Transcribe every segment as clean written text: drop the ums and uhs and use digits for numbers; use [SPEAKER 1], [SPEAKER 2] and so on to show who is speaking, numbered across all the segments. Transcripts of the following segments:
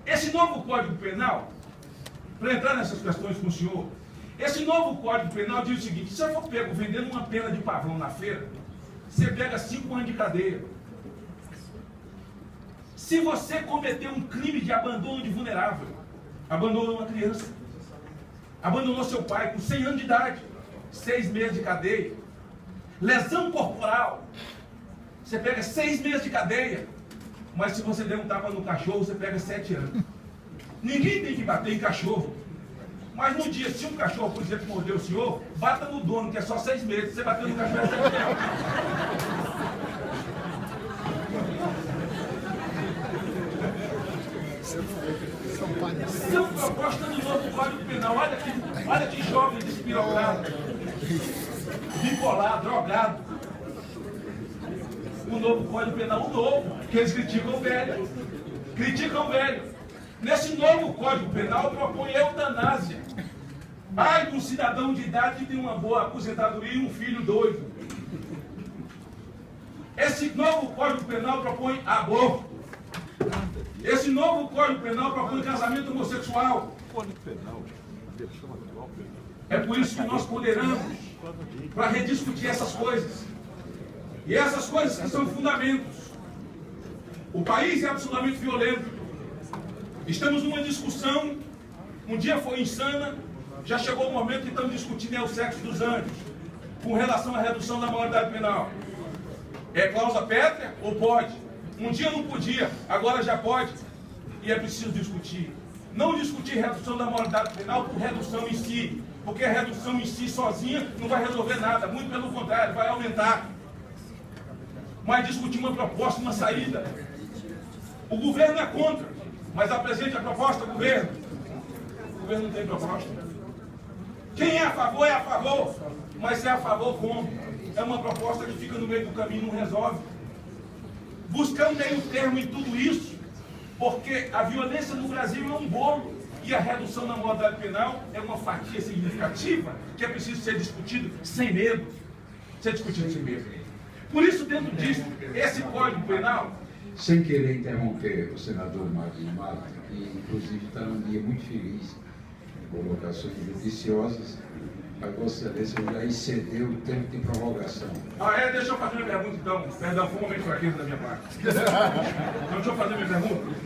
[SPEAKER 1] Esse novo Código Penal, para entrar nessas questões com o senhor, esse novo Código Penal diz o seguinte: se eu for pego vendendo uma pena de pavão na feira, você pega 5 anos de cadeia. Se você cometer um crime de abandono de vulnerável, abandonou uma criança, abandonou seu pai com 100 anos de idade, 6 meses de cadeia. Lesão corporal, você pega 6 meses de cadeia. Mas se você der um tapa no cachorro, você pega 7 anos. Ninguém tem que bater em cachorro. Mas no dia, se um cachorro, por exemplo, mordeu o senhor, bata no dono, que é só 6 meses. Você bateu no cachorro, é 7 anos. São propostas do novo Código Penal. Olha que jovem despirocado, bipolar, drogado. O novo Código Penal, o novo, que eles criticam o velho. Criticam o velho. Nesse novo Código Penal propõe eutanásia. Ai de um cidadão de idade que tem uma boa aposentadoria e um filho doido. Esse novo Código Penal propõe aborto. Esse novo Código Penal propõe casamento homossexual. É por isso que nós ponderamos para rediscutir essas coisas. E essas coisas que são fundamentos. O país é absolutamente violento. Estamos numa discussão, um dia foi insana, já chegou o momento que estamos discutindo o sexo dos anjos, com relação à redução da maioridade penal. É cláusula pétrea ou pode? Um dia não podia, agora já pode. E é preciso discutir. Não discutir redução da maioridade penal por redução em si, porque a redução em si sozinha não vai resolver nada, muito pelo contrário, vai aumentar. Mas discutir uma proposta, uma saída. O governo é contra, mas apresente a proposta ao governo. O governo não tem proposta. Quem é a favor, mas se é a favor como? É uma proposta que fica no meio do caminho e não resolve. Buscar um meio termo em tudo isso, porque a violência no Brasil é um bolo e a redução da maioridade penal é uma fatia significativa que é preciso ser discutido sem medo. Ser discutido sem medo. Por isso, dentro disso, esse Código Penal...
[SPEAKER 2] Sem querer interromper o senador Magno Malta, que inclusive está num dia muito feliz, de colocações judiciosas, a Vossa Excelência já excedeu o tempo de prorrogação.
[SPEAKER 1] Deixa eu fazer minha pergunta então. Perdão, foi um momento fraqueza da minha parte. Então, deixa eu fazer minha pergunta.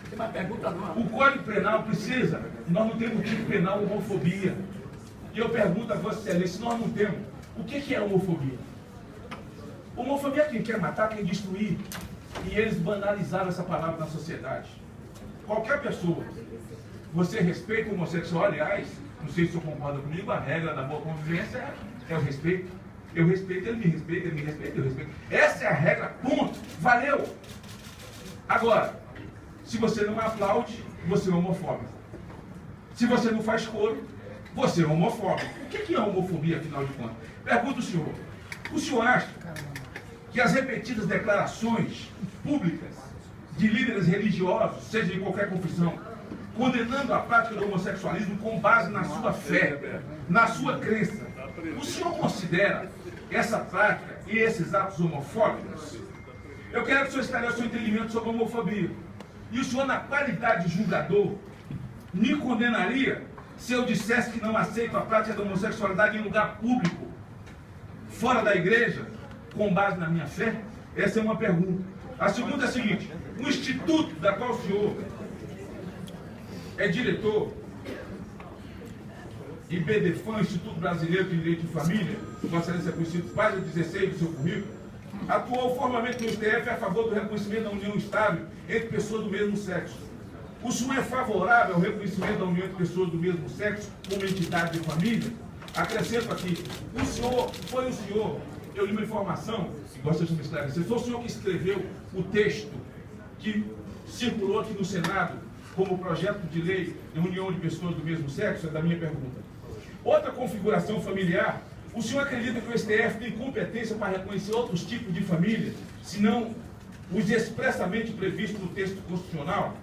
[SPEAKER 3] Tem uma pergunta não.
[SPEAKER 1] O Código Penal precisa, nós não temos tipo penal homofobia. E eu pergunto a Vossa Excelência, se nós não temos, o que é homofobia? Homofobia é quem quer matar, quem destruir. E eles banalizaram essa palavra na sociedade. Qualquer pessoa, você respeita o homossexual, aliás, não sei se você concorda comigo, a regra da boa convivência é o respeito. Eu respeito, ele me respeita, ele me respeita, eu respeito. Essa é a regra, ponto. Valeu! Agora, se você não aplaude, você é homofóbico. Se você não faz coro, você é homofóbico. O que é homofobia, afinal de contas? Pergunto o senhor acha que as repetidas declarações públicas de líderes religiosos, seja de qualquer confissão, condenando a prática do homossexualismo com base na sua fé, na sua crença, o senhor considera essa prática e esses atos homofóbicos? Eu quero que o senhor esclareça o seu entendimento sobre a homofobia. E o senhor, na qualidade de julgador, me condenaria se eu dissesse que não aceito a prática da homossexualidade em lugar público, fora da igreja, com base na minha fé? Essa é uma pergunta. A segunda é a seguinte: o instituto da qual o senhor é diretor, IBDFAM, Instituto Brasileiro de Direito de Família, Vossa Excelência é conhecido, página 16 do seu currículo, atuou formalmente no STF a favor do reconhecimento da união estável entre pessoas do mesmo sexo. O senhor é favorável ao reconhecimento da união entre pessoas do mesmo sexo como entidade de família? Acrescento aqui, foi o senhor, eu li uma informação, e gostaria de me esclarecer, foi o senhor que escreveu o texto que circulou aqui no Senado como projeto de lei de união de pessoas do mesmo sexo? É da minha pergunta. Outra configuração familiar, o senhor acredita que o STF tem competência para reconhecer outros tipos de família, senão os expressamente previstos no texto constitucional?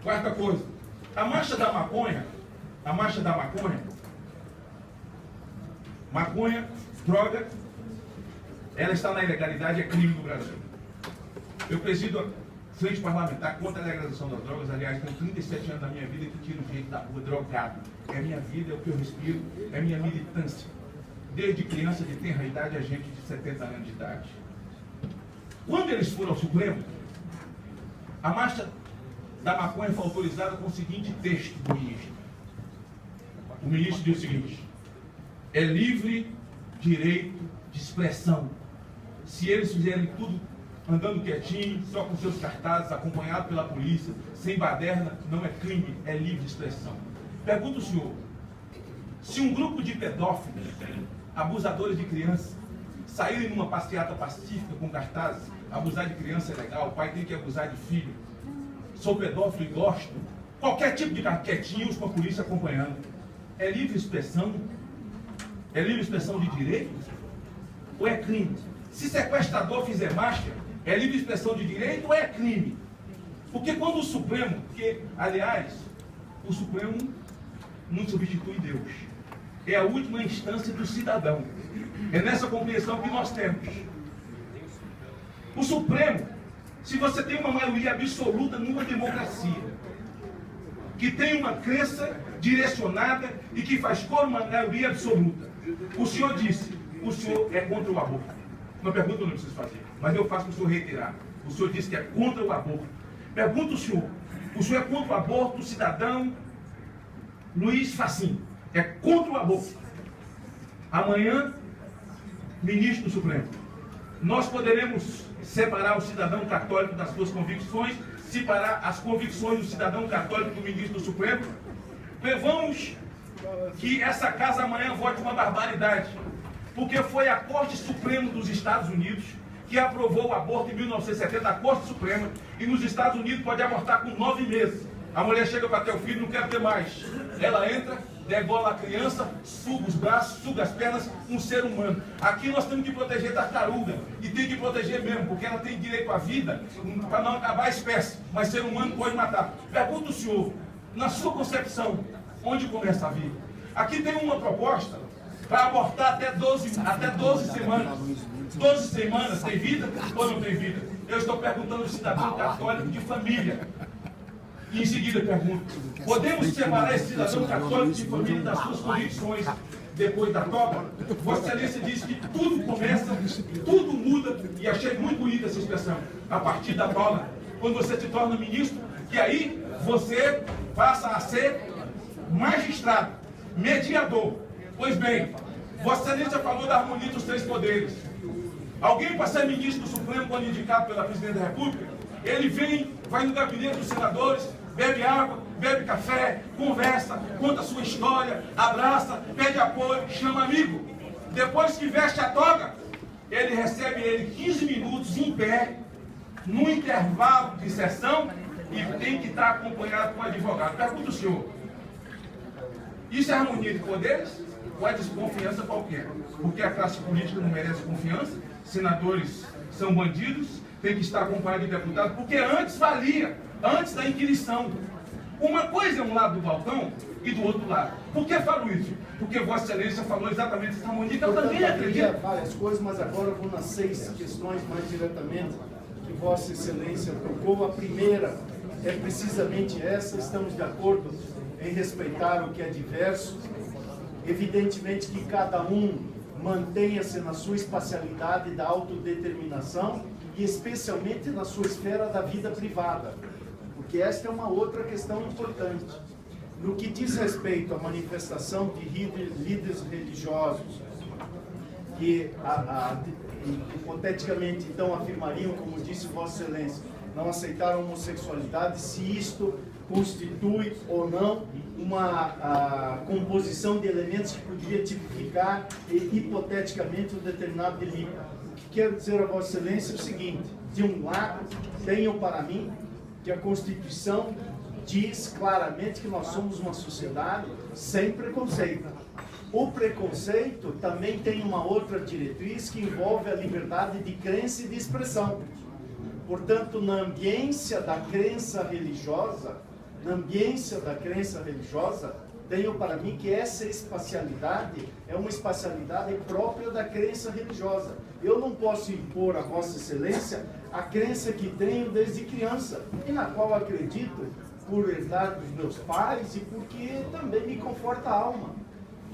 [SPEAKER 1] Quarta coisa, a marcha da maconha, maconha, droga, ela está na ilegalidade, é crime no Brasil. Eu presido a Frente Parlamentar contra a legalização das drogas. Aliás, tenho 37 anos da minha vida que tiro gente da rua drogado. É a minha vida, é o que eu respiro, é a minha militância. Desde criança de tenra idade a gente de 70 anos de idade. Quando eles foram ao Supremo, a marcha da maconha foi autorizada com o seguinte texto do ministro. O ministro diz o seguinte: é livre direito de expressão. Se eles fizerem tudo andando quietinho, só com seus cartazes, acompanhado pela polícia, sem baderna, não é crime, é livre expressão. Pergunto ao senhor, se um grupo de pedófilos, abusadores de crianças, saírem numa passeata pacífica com cartazes, abusar de criança é legal, o pai tem que abusar de filho, sou pedófilo e gosto, qualquer tipo de quietinhos com a polícia acompanhando, é livre expressão? É livre expressão de direito? Ou é crime? Se sequestrador fizer marcha, é livre expressão de direito ou é crime? Porque quando o Supremo, porque, aliás, o Supremo não substitui Deus. É a última instância do cidadão. É nessa compreensão que nós temos. O Supremo, se você tem uma maioria absoluta numa democracia, que tem uma crença direcionada e que faz cor uma maioria absoluta. O senhor disse, o senhor é contra o aborto. Uma pergunta eu não preciso fazer, mas eu faço para o senhor reiterar. O senhor disse que é contra o aborto. Pergunta o senhor é contra o aborto, o cidadão Luiz Facim é contra o aborto. Amanhã, ministro do Supremo, nós poderemos separar o cidadão católico das suas convicções, separar as convicções do cidadão católico do ministro do Supremo? Prevamos que essa casa amanhã vote uma barbaridade, porque foi a Corte Suprema dos Estados Unidos que aprovou o aborto em 1970, a Corte Suprema, e nos Estados Unidos pode abortar com 9 meses. A mulher chega para ter o filho, não quer ter mais. Ela entra, degola a criança, suga os braços, suga as pernas, um ser humano. Aqui nós temos que proteger tartaruga, e tem que proteger mesmo, porque ela tem direito à vida, para não acabar a espécie, mas ser humano pode matar. Pergunta o senhor, na sua concepção, onde começa a vida? Aqui tem uma proposta para abortar até 12 semanas. 12 semanas tem vida ou não tem vida? Eu estou perguntando ao cidadão católico de família. E em seguida pergunto, podemos separar esse cidadão católico de família das suas convicções depois da toga? Vossa Excelência disse que tudo começa, tudo muda, e achei muito bonita essa expressão, a partir da toga, quando você se torna ministro, que aí você passa a ser magistrado, mediador. Pois bem, Vossa Excelência falou da harmonia dos 3 poderes. Alguém para ser ministro do Supremo, quando indicado pela Presidente da República, ele vem, vai no gabinete dos senadores, bebe água, bebe café, conversa, conta a sua história, abraça, pede apoio, chama amigo. Depois que veste a toga, ele recebe 15 minutos em pé, no intervalo de sessão, e tem que estar acompanhado com um advogado. Pergunta o senhor, isso é harmonia de poderes ou é desconfiança qualquer? Porque a classe política não merece confiança, senadores são bandidos, tem que estar acompanhado de deputado, porque antes valia, antes da inquirição. Uma coisa é um lado do balcão e do outro lado. Por que falo isso? Porque Vossa Excelência falou exatamente essa harmonia, que eu também acredito.
[SPEAKER 4] Várias coisas, mas agora eu vou nas 6 questões mais diretamente que Vossa Excelência tocou. A primeira é precisamente essa: estamos de acordo em respeitar o que é diverso. Evidentemente que cada um mantenha-se na sua espacialidade da autodeterminação e especialmente na sua esfera da vida privada, porque esta é uma outra questão importante. No que diz respeito à manifestação de líderes religiosos que hipoteticamente então afirmariam, como disse Vossa Excelência, não aceitar a homossexualidade, se isto constitui ou não uma composição de elementos que poderia tipificar hipoteticamente um determinado delito. O que quero dizer a Vossa Excelência é o seguinte: de um lado, tenham para mim que a Constituição diz claramente que nós somos uma sociedade sem preconceito. O preconceito também tem uma outra diretriz que envolve a liberdade de crença e de expressão. Portanto, na ambiência da crença religiosa, tenho para mim que essa espacialidade é uma espacialidade própria da crença religiosa. eu não posso impor a Vossa Excelência a crença que tenho desde criança, e na qual acredito por herdade dos meus pais e porque também me conforta a alma.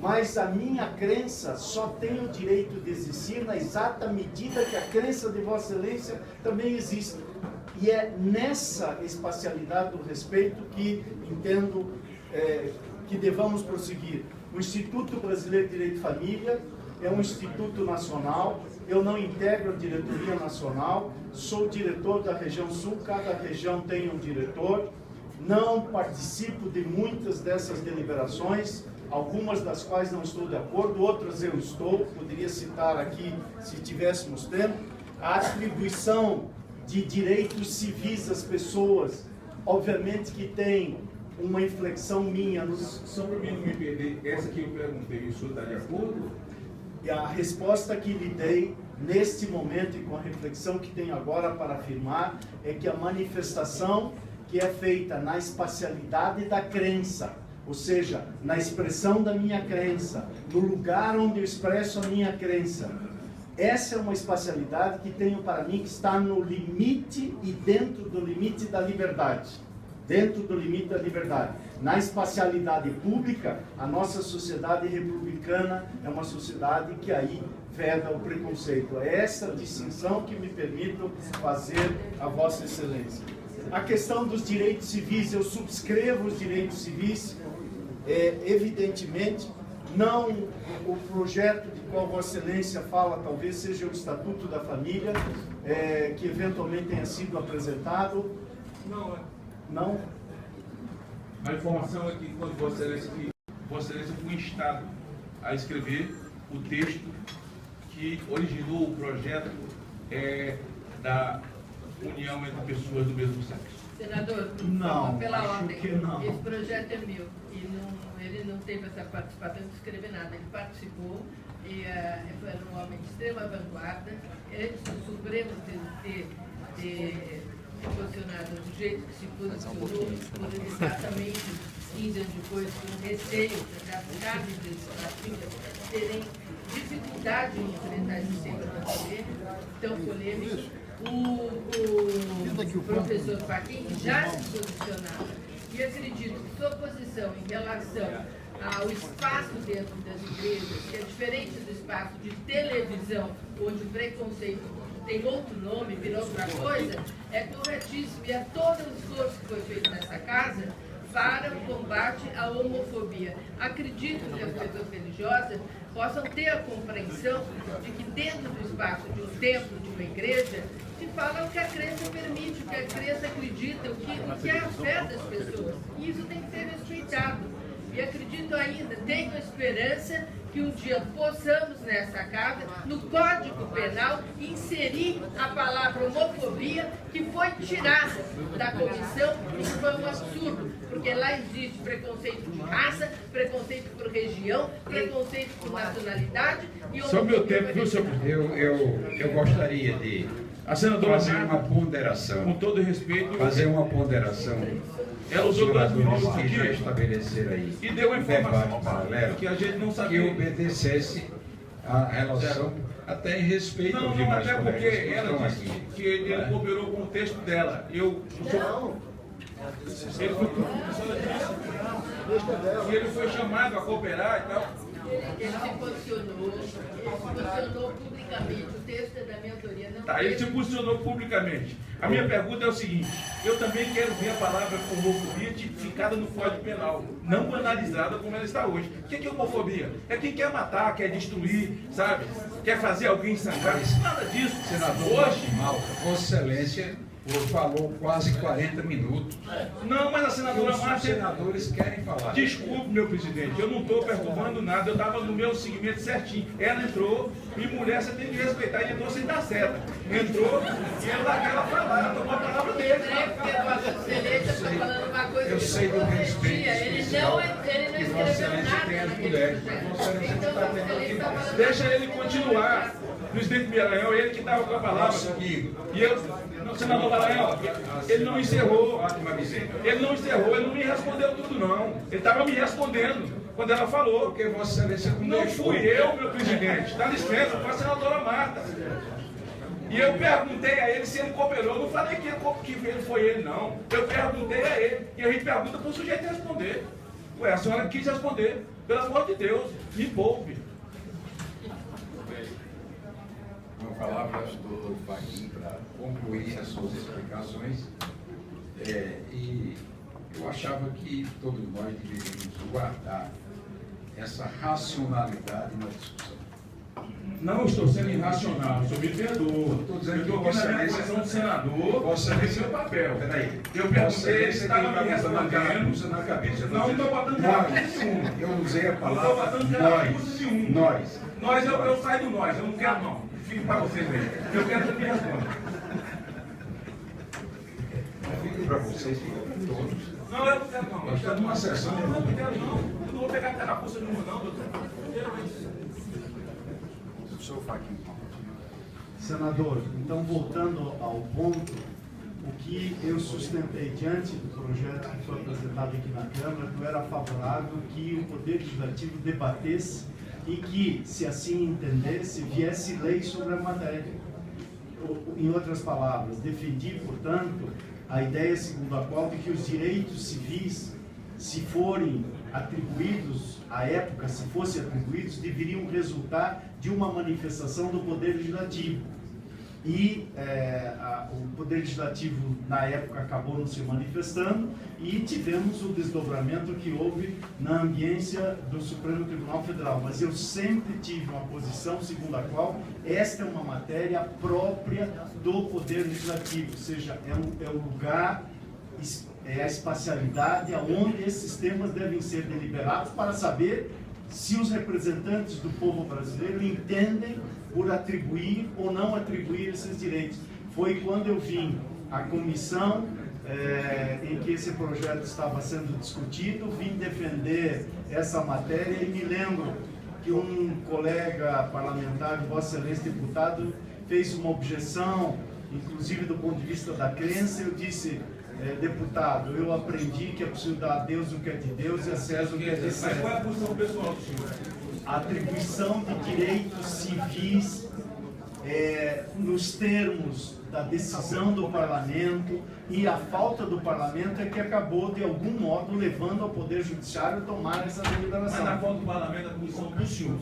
[SPEAKER 4] Mas a minha crença só tem o direito de existir na exata medida que a crença de Vossa Excelência também existe. E é nessa espacialidade do respeito que entendo que devamos prosseguir. O Instituto Brasileiro de Direito de Família é um instituto nacional, eu não integro a diretoria nacional, sou diretor da região sul, cada região tem um diretor, não participo de muitas dessas deliberações, algumas das quais não estou de acordo, outras eu estou, poderia citar aqui se tivéssemos tempo. A atribuição de direitos civis às pessoas, obviamente que tem uma inflexão minha.
[SPEAKER 1] Só para mim não me perder, essa que eu perguntei, o senhor está de acordo?
[SPEAKER 4] E a resposta que lhe dei, neste momento e com a reflexão que tenho agora para afirmar, é que a manifestação que é feita na espacialidade da crença, ou seja, na expressão da minha crença, no lugar onde eu expresso a minha crença, essa é uma espacialidade que tenho para mim que está no limite e dentro do limite da liberdade. Dentro do limite da liberdade. Na espacialidade pública, a nossa sociedade republicana é uma sociedade que aí veda o preconceito. É essa distinção que me permito fazer a Vossa Excelência. A questão dos direitos civis, eu subscrevo os direitos civis, evidentemente, não o projeto de qual Vossa Excelência fala, talvez seja o Estatuto da Família, que eventualmente tenha sido apresentado. Não?
[SPEAKER 1] A informação é que quando Vossa Excelência foi instado a escrever o texto que originou o projeto da união entre pessoas do mesmo sexo.
[SPEAKER 5] Senador,
[SPEAKER 4] não,
[SPEAKER 5] pela
[SPEAKER 4] acho
[SPEAKER 5] ordem,
[SPEAKER 4] que não.
[SPEAKER 5] Esse projeto é meu e ele não teve essa participação de escrever nada. Ele participou e foi um homem de extrema vanguarda. Antes do Supremo ter posicionado do jeito que se posicionou, por exatamente 15 anos depois, com receio das carnes desses partidos terem dificuldade em enfrentar esse tema tão polêmico. O professor Fachin já se posicionava e acredito que sua posição em relação ao espaço dentro das igrejas, que é diferente do espaço de televisão, onde o preconceito tem outro nome, virou outra coisa, é corretíssimo. E é todo o esforço que foi feito nessa casa para o combate à homofobia. Acredito que as pessoas religiosas possam ter a compreensão de que dentro do espaço de um templo, de uma igreja, se fala o que a crença permite, o que a crença acredita, o que é a fé das pessoas. E isso tem que ser respeitado. E acredito ainda, tenho esperança que um dia possamos nessa casa, no Código Penal, inserir a palavra homofobia, que foi tirada da comissão, e que foi um absurdo, porque lá existe preconceito de raça, preconceito por região, preconceito por nacionalidade e
[SPEAKER 1] Só meu tempo, viu, senhor?
[SPEAKER 2] Eu gostaria de
[SPEAKER 1] A senadora
[SPEAKER 2] fazer uma ponderação.
[SPEAKER 1] com todo respeito,
[SPEAKER 2] Fazer uma ponderação.
[SPEAKER 1] ela usou 2 minutos
[SPEAKER 2] que já
[SPEAKER 1] aqui
[SPEAKER 2] estabeleceram aí
[SPEAKER 1] e deu uma informação
[SPEAKER 2] debate paralelo
[SPEAKER 1] que a gente não
[SPEAKER 2] que
[SPEAKER 1] sabia.
[SPEAKER 2] obedecesse a relação até em respeito aos
[SPEAKER 1] Não,
[SPEAKER 2] demais
[SPEAKER 1] até porque
[SPEAKER 2] colegas que
[SPEAKER 1] ela
[SPEAKER 2] estão
[SPEAKER 1] disse
[SPEAKER 2] aqui.
[SPEAKER 1] que ele cooperou com o texto dela. Ele foi chamado a cooperar e tal.
[SPEAKER 5] Ele se posicionou publicamente. O texto é da minha autoria. Não
[SPEAKER 1] Tá, ele se posicionou publicamente. A minha pergunta é o seguinte: eu também quero ver a palavra homofobia tipificada no Código Penal, não banalizada como ela está hoje. O que é homofobia? É quem quer matar, quer destruir, sabe? Quer fazer alguém sangrar. Nada disso.
[SPEAKER 2] Senador Martim Malta, Vossa Excelência falou quase 40 minutos.
[SPEAKER 1] Não, mas a
[SPEAKER 2] E
[SPEAKER 1] senadora
[SPEAKER 2] os
[SPEAKER 1] Márcia...
[SPEAKER 2] senadores querem falar.
[SPEAKER 1] Desculpe, meu presidente, eu não estou perturbando nada, eu estava no meu segmento certinho. Ela entrou, e mulher você tem que respeitar, e entrou sem dar seta. Entrou, e ela falar, ela tomou a palavra dele.
[SPEAKER 2] Eu sei do respeito
[SPEAKER 5] Ele
[SPEAKER 2] especial
[SPEAKER 5] não
[SPEAKER 2] que Vossa
[SPEAKER 5] escreveu
[SPEAKER 2] Excelência tem
[SPEAKER 5] nada
[SPEAKER 2] às
[SPEAKER 5] naquele
[SPEAKER 2] mulheres.
[SPEAKER 5] projeto.
[SPEAKER 2] Vossa Excelência
[SPEAKER 5] Então,
[SPEAKER 2] está tendo aqui.
[SPEAKER 1] Deixa ele continuar. presidente Maranhão, ele que estava com a palavra. E eu, não, senador Maranhão, ele não encerrou. Ele não encerrou, ele não me respondeu tudo, não. Ele estava me respondendo quando ela falou.
[SPEAKER 2] Porque Vossa Excelência
[SPEAKER 1] Não fui eu, meu presidente. Dá licença, foi a senadora Marta. E eu perguntei a ele se ele cooperou. Eu não falei que ele foi ele, não. Eu perguntei a ele. E a gente pergunta para o sujeito responder. Ué, a senhora quis responder. Pelo amor de Deus, me poupe.
[SPEAKER 2] Uma palavra do Faquim para concluir as suas explicações. E eu achava que todos nós deveríamos guardar essa racionalidade na discussão.
[SPEAKER 1] Não estou sendo irracional, o senhor me perdoa.
[SPEAKER 2] Estou dizendo que
[SPEAKER 1] eu estou aqui na minha posição de senador,
[SPEAKER 2] Vossa
[SPEAKER 1] esse é o papel.
[SPEAKER 2] Peraí.
[SPEAKER 1] Eu perguntei, ele estava me respondendo.
[SPEAKER 2] Carapuça na cabeça.
[SPEAKER 1] Não estou botando carapuça nenhuma.
[SPEAKER 2] Eu usei a
[SPEAKER 1] Não estou
[SPEAKER 2] palavra
[SPEAKER 1] botando carapuça nenhuma.
[SPEAKER 2] nós.
[SPEAKER 1] Nós, eu saio do nós, eu não quero não. Fique para vocês aí. Eu quero que me respondam.
[SPEAKER 2] Fica para vocês, fica para todos.
[SPEAKER 1] Não, eu não quero não.
[SPEAKER 2] Nós estamos numa sessão.
[SPEAKER 1] Não, eu não quero não. Eu não vou pegar carapuça nenhuma não, doutor.
[SPEAKER 2] Sou Faquim.
[SPEAKER 4] Senador, então voltando ao ponto, o que eu sustentei diante do projeto que foi apresentado aqui na Câmara, que eu era favorável que o Poder Legislativo debatesse e que, se assim entendesse, viesse lei sobre a matéria. Em outras palavras, defendi, portanto, a ideia segundo a qual de que os direitos civis, se forem atribuídos, à época, se fossem atribuídos, deveriam resultar de uma manifestação do Poder Legislativo. E o Poder Legislativo, na época, acabou não se manifestando e tivemos o desdobramento que houve na ambiência do Supremo Tribunal Federal. Mas eu sempre tive uma posição segundo a qual esta é uma matéria própria do Poder Legislativo, ou seja, é o lugar, é a espacialidade aonde esses temas devem ser deliberados para saber se os representantes do povo brasileiro entendem por atribuir ou não atribuir esses direitos. Foi quando eu vim à comissão em que esse projeto estava sendo discutido, vim defender essa matéria e me lembro que um colega parlamentar, Vossa Excelência deputado, fez uma objeção, inclusive do ponto de vista da crença. Eu disse: deputado, eu aprendi que é preciso dar a Deus o que é de Deus e a César o que é de César.
[SPEAKER 1] Mas qual é a posição pessoal do senhor?
[SPEAKER 4] A atribuição de direitos civis nos termos da decisão do parlamento, e a falta do parlamento é que acabou, de algum modo, levando ao Poder Judiciário a tomar essa deliberação.
[SPEAKER 1] Mas na falta do parlamento, a posição do senhor?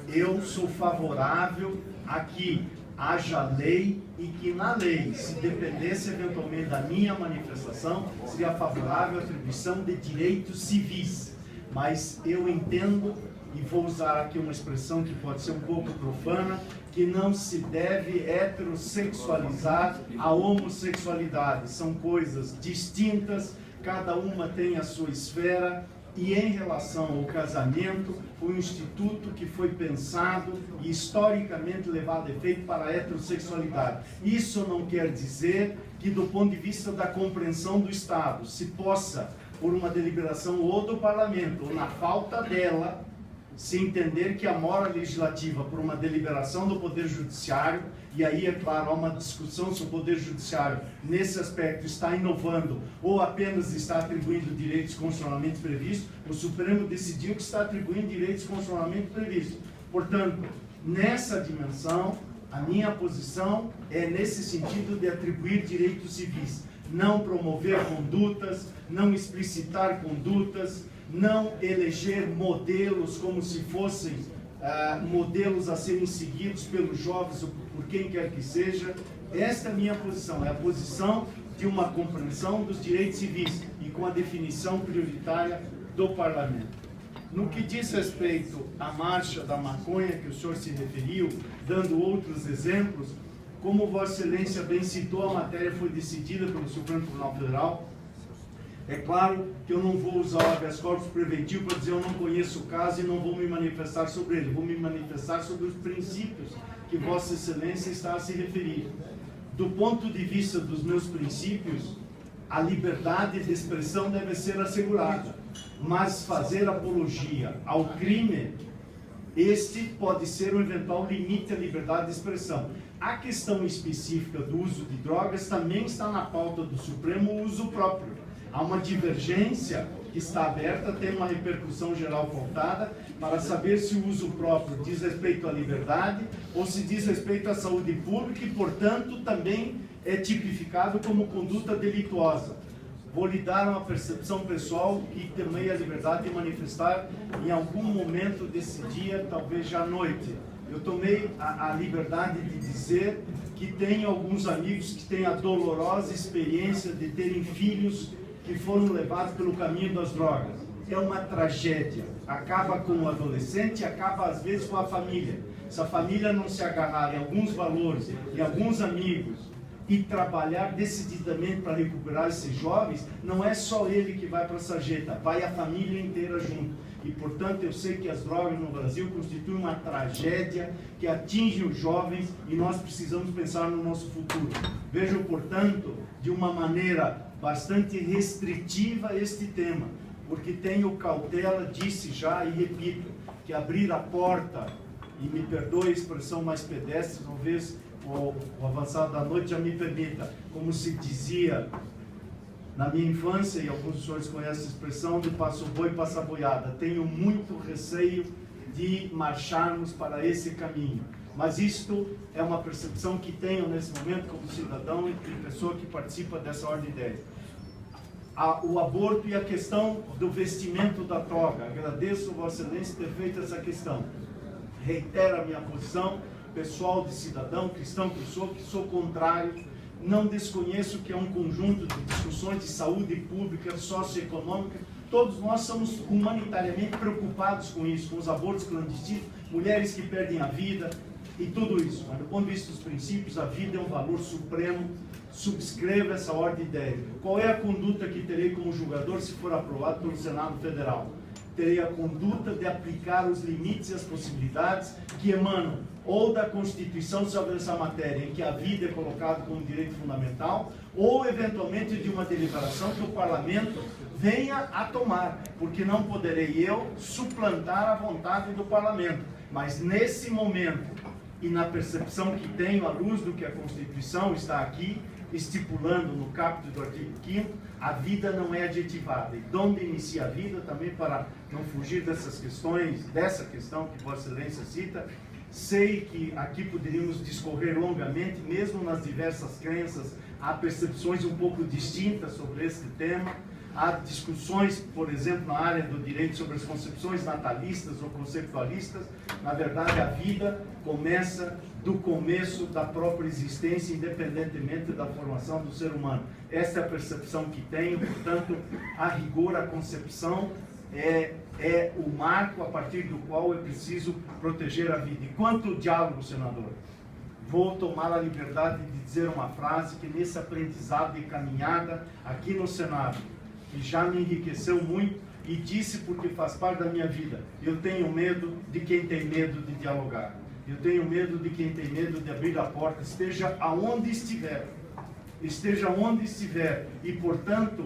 [SPEAKER 4] Eu sou favorável a que haja lei e que na lei, se dependesse eventualmente da minha manifestação, seria favorável à atribuição de direitos civis. Mas eu entendo, e vou usar aqui uma expressão que pode ser um pouco profana, que não se deve heterossexualizar a homossexualidade. São coisas distintas, cada uma tem a sua esfera. E em relação ao casamento, foi um instituto que foi pensado e historicamente levado a efeito para a heterossexualidade. Isso não quer dizer que, do ponto de vista da compreensão do Estado, se possa, por uma deliberação ou do Parlamento, ou na falta dela, se entender que a mora legislativa, por uma deliberação do Poder Judiciário, e aí, é claro, há uma discussão se o Poder Judiciário, nesse aspecto, está inovando ou apenas está atribuindo direitos constitucionalmente previstos. O Supremo decidiu que está atribuindo direitos constitucionalmente previstos. Portanto, nessa dimensão, a minha posição é nesse sentido de atribuir direitos civis. Não promover condutas, não explicitar condutas, não eleger modelos como se fossem modelos a serem seguidos pelos jovens ou por quem quer que seja. Esta é a minha posição, é a posição de uma compreensão dos direitos civis e com a definição prioritária do Parlamento. No que diz respeito à marcha da maconha que o senhor se referiu, dando outros exemplos, como Vossa Excelência bem citou, a matéria foi decidida pelo Supremo Tribunal Federal. É claro que eu não vou usar o habeas corpus preventivo para dizer eu não conheço o caso e não vou me manifestar sobre ele. Vou me manifestar sobre os princípios que Vossa Excelência está a se referir. Do ponto de vista dos meus princípios, a liberdade de expressão deve ser assegurada, mas fazer apologia ao crime Este pode ser um eventual limite à liberdade de expressão. A questão específica do uso de drogas também está na pauta do Supremo, o uso próprio. Há uma divergência que está aberta, tem uma repercussão geral pautada, para saber se o uso próprio diz respeito à liberdade ou se diz respeito à saúde pública e, portanto, também é tipificado como conduta delituosa. Vou lhe dar uma percepção pessoal e também a liberdade de manifestar em algum momento desse dia, talvez já à noite. Eu tomei a liberdade de dizer que tenho alguns amigos que têm a dolorosa experiência de terem filhos que foram levados pelo caminho das drogas. É uma tragédia. Acaba com o adolescente, acaba às vezes com a família. Se a família não se agarrar em alguns valores, em alguns amigos, e trabalhar decididamente para recuperar esses jovens, não é só ele que vai para a sarjeta, vai a família inteira junto. E, portanto, eu sei que as drogas no Brasil constituem uma tragédia que atinge os jovens e nós precisamos pensar no nosso futuro. Vejo, portanto, de uma maneira bastante restritiva este tema, porque tenho cautela, disse já e repito, que abrir a porta, e me perdoe a expressão mais pedestre, talvez o avançado da noite já me permita, como se dizia na minha infância, e alguns dos senhores conhecem a expressão de passa o boi, passa a boiada. Tenho muito receio de marcharmos para esse caminho. Mas isto é uma percepção que tenho nesse momento como cidadão e pessoa que participa dessa ordem de ideias. O aborto e a questão do vestimento da toga. Agradeço a Vossa Excelência ter feito essa questão. Reitero a minha posição pessoal de cidadão cristão que sou contrário. Não desconheço que é um conjunto de discussões de saúde pública, socioeconômica. Todos nós somos humanitariamente preocupados com isso, com os abortos clandestinos, mulheres que perdem a vida e tudo isso. Mas do ponto de vista dos princípios, a vida é um valor supremo. Subscreva essa ordem de ideia. Qual é a conduta que terei como julgador se for aprovado pelo Senado Federal? Terei a conduta de aplicar os limites e as possibilidades que emanam ou da Constituição sobre essa matéria, em que a vida é colocada como direito fundamental, ou eventualmente de uma deliberação que o Parlamento venha a tomar, porque não poderei eu suplantar a vontade do Parlamento. Mas nesse momento, e na percepção que tenho à luz do que a Constituição está aqui, estipulando no caput do artigo 5º, a vida não é adjetivada. E de onde inicia a vida, também para não fugir dessas questões, dessa questão que Vossa Excelência cita, sei que aqui poderíamos discorrer longamente, mesmo nas diversas crenças, há percepções um pouco distintas sobre este tema. Há discussões, por exemplo, na área do direito sobre as concepções natalistas ou conceptualistas. Na verdade, a vida começa do começo da própria existência, independentemente da formação do ser humano. Essa é a percepção que tenho, portanto, a rigor, a concepção é o marco a partir do qual é preciso proteger a vida. E quanto ao diálogo, senador, vou tomar a liberdade de dizer uma frase que nesse aprendizado e caminhada aqui no Senado, que já me enriqueceu muito, e disse porque faz parte da minha vida: eu tenho medo de quem tem medo de dialogar. Eu tenho medo de quem tem medo de abrir a porta, esteja aonde estiver. Esteja onde estiver. E, portanto,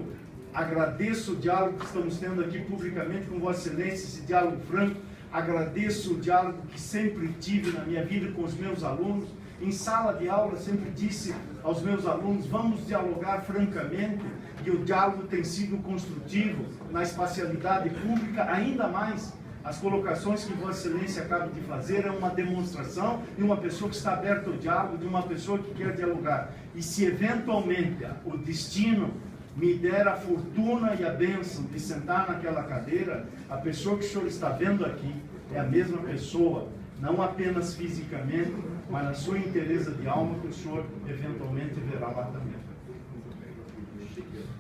[SPEAKER 4] agradeço o diálogo que estamos tendo aqui publicamente com Vossa Excelência, esse diálogo franco. Agradeço o diálogo que sempre tive na minha vida com os meus alunos. Em sala de aula, sempre disse aos meus alunos: vamos dialogar francamente. E o diálogo tem sido construtivo na espacialidade pública, ainda mais. As colocações que Vossa Excelência acaba de fazer é uma demonstração de uma pessoa que está aberta ao diálogo, de uma pessoa que quer dialogar. E se eventualmente o destino me der a fortuna e a bênção de sentar naquela cadeira, a pessoa que o senhor está vendo aqui é a mesma pessoa, não apenas fisicamente, mas na sua inteireza de alma, que o senhor eventualmente verá lá também.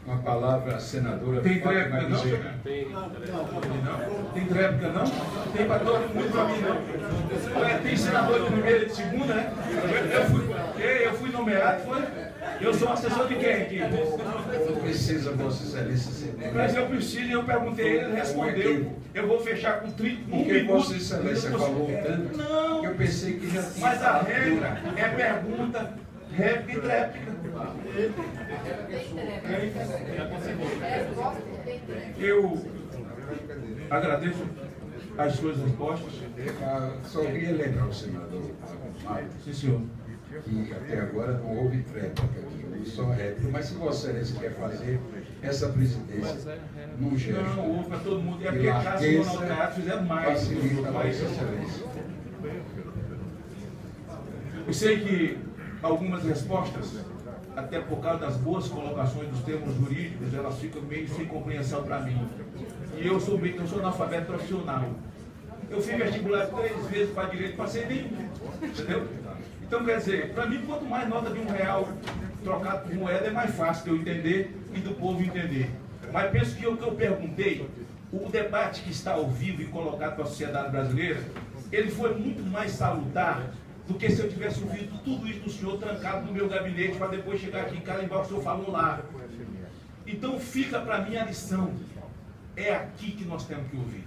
[SPEAKER 2] Uma palavra à senadora.
[SPEAKER 1] Tem tréplica não? Tem tréplica não? Tem para todo mundo, para mim não. Tem senador de primeira e de segunda, né? Eu fui nomeado, foi? Eu sou assessor de quem aqui?
[SPEAKER 2] Não precisa, Vossa Excelência, ser.
[SPEAKER 1] Mas eu preciso, eu perguntei, ele respondeu. Eu vou fechar com 30
[SPEAKER 2] Porque Vossa Excelência falou tanto,
[SPEAKER 1] não,
[SPEAKER 2] eu pensei que já tinha.
[SPEAKER 1] Mas a regra é pergunta, réplica e tréplica. Eu agradeço as suas respostas.
[SPEAKER 2] Só queria lembrar o senador Mário
[SPEAKER 1] Sim, senhor.
[SPEAKER 2] que até agora não houve tréplica aqui, houve só réplica. Mas se Vossa Excelência quer fazer essa presidência num gesto
[SPEAKER 1] Não, houve para todo mundo. É
[SPEAKER 2] de
[SPEAKER 1] porque caso o Ronaldo
[SPEAKER 2] largueza,
[SPEAKER 1] Caiado fizer mais.
[SPEAKER 2] facilita a Vossa Excelência.
[SPEAKER 1] Eu sei que algumas respostas, até por causa das boas colocações dos termos jurídicos, elas ficam meio sem compreensão para mim. E eu sou analfabeto profissional. Eu fiz vestibular 3 vezes para direito, passei nenhum. Entendeu? Então, quer dizer, para mim, quanto mais nota de R$1 trocado por moeda, é mais fácil de eu entender e do povo entender. Mas penso que o que eu perguntei, o debate que está ao vivo e colocado para a sociedade brasileira, ele foi muito mais salutar do que se eu tivesse ouvido tudo isso do senhor trancado no meu gabinete para depois chegar aqui e carimbar o que o senhor falou lá. Então fica para mim a lição. É aqui que nós temos que ouvir.